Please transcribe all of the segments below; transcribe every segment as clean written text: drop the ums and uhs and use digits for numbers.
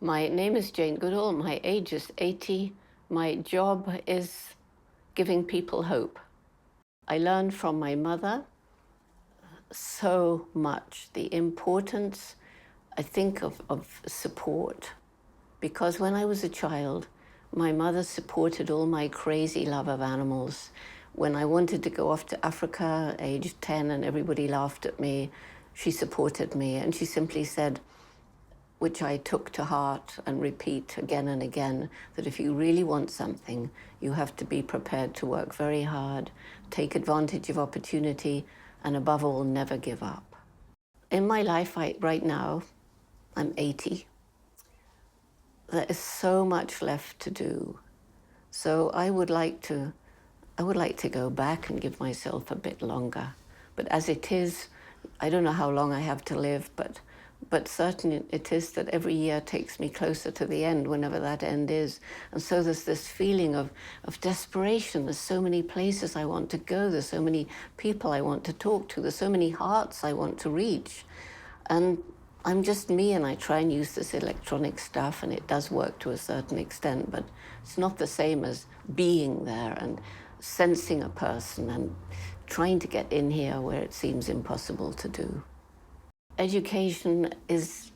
My name is Jane Goodall. My age is 80. My job is giving people hope. I learned from my mother so much, the importance, I think, of support. Because when I was a child, my mother supported all my crazy love of animals. When I wanted to go off to Africa, age 10, and everybody laughed at me, she supported me, and she simply said, which I took to heart and repeat again and again, that if you really want something, you have to be prepared to work very hard, take advantage of opportunity, and above all, never give up. In my life right now, I'm 80. There is so much left to do. So I would like to go back and give myself a bit longer. But as it is, I don't know how long I have to live, but certain it is that every year takes me closer to the end, whenever that end is. And so there's this feeling of desperation. There's so many places I want to go. There's so many people I want to talk to. There's so many hearts I want to reach. And I'm just me, and I try and use this electronic stuff, and it does work to a certain extent, but it's not the same as being there and sensing a person and trying to get in here where it seems impossible to do. Education is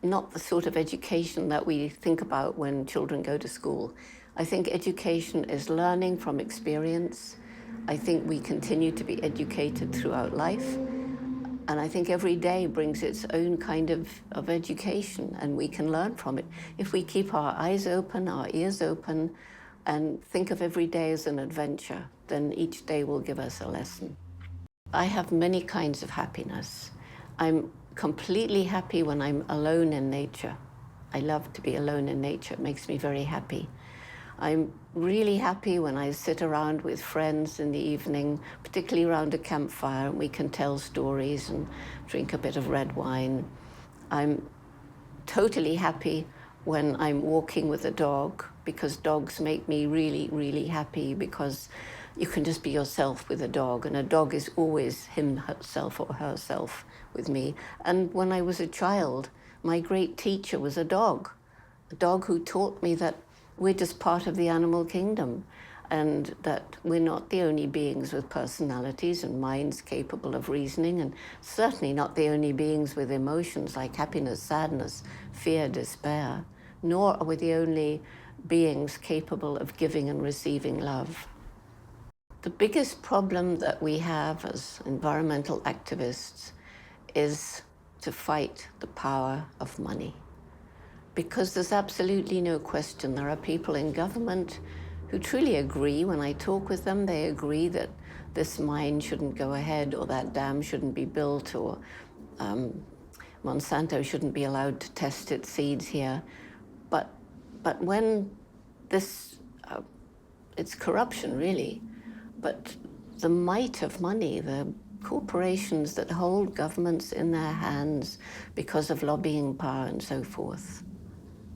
not the sort of education that we think about when children go to school. I think education is learning from experience. I think we continue to be educated throughout life. And I think every day brings its own kind of education, and we can learn from it. If we keep our eyes open, our ears open, and think of every day as an adventure, then each day will give us a lesson. I have many kinds of happiness. I'm completely happy when I'm alone in nature. I love to be alone in nature. It makes me very happy. I'm really happy when I sit around with friends in the evening, particularly around a campfire, and we can tell stories and drink a bit of red wine. I'm totally happy when I'm walking with a dog, because dogs make me really, really happy, because you can just be yourself with a dog, and a dog is always himself or herself with me. And when I was a child, my great teacher was a dog who taught me that we're just part of the animal kingdom, and that we're not the only beings with personalities and minds capable of reasoning, and certainly not the only beings with emotions like happiness, sadness, fear, despair, nor are we the only beings capable of giving and receiving love. The biggest problem that we have as environmental activists is to fight the power of money. Because there's absolutely no question, there are people in government who truly agree. When I talk with them, they agree that this mine shouldn't go ahead, or that dam shouldn't be built, or Monsanto shouldn't be allowed to test its seeds here. But when this, it's corruption really, but the might of money, the corporations that hold governments in their hands because of lobbying power and so forth,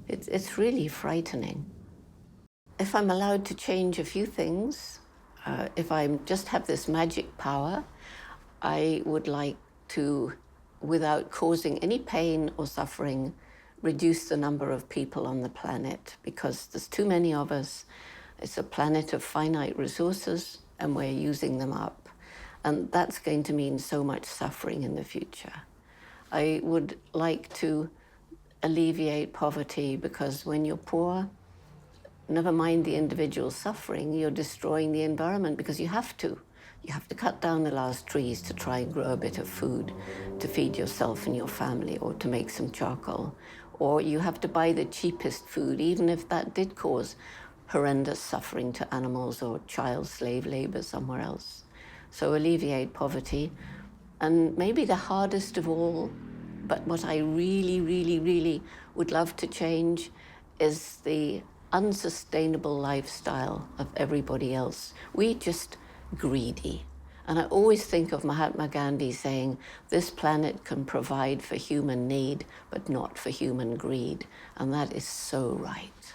it's really frightening. If I'm allowed to change a few things, if I just have this magic power, I would like to, without causing any pain or suffering, reduce the number of people on the planet, because there's too many of us. It's a planet of finite resources, and we're using them up. And that's going to mean so much suffering in the future. I would like to alleviate poverty, because when you're poor, never mind the individual suffering, you're destroying the environment, because you have to. You have to cut down the last trees to try and grow a bit of food to feed yourself and your family, or to make some charcoal. Or you have to buy the cheapest food, even if that did cause horrendous suffering to animals or child slave labor somewhere else. So alleviate poverty. And maybe the hardest of all, but what I really, really, really would love to change, is the unsustainable lifestyle of everybody else. We're just greedy. And I always think of Mahatma Gandhi saying, this planet can provide for human need, but not for human greed. And that is so right.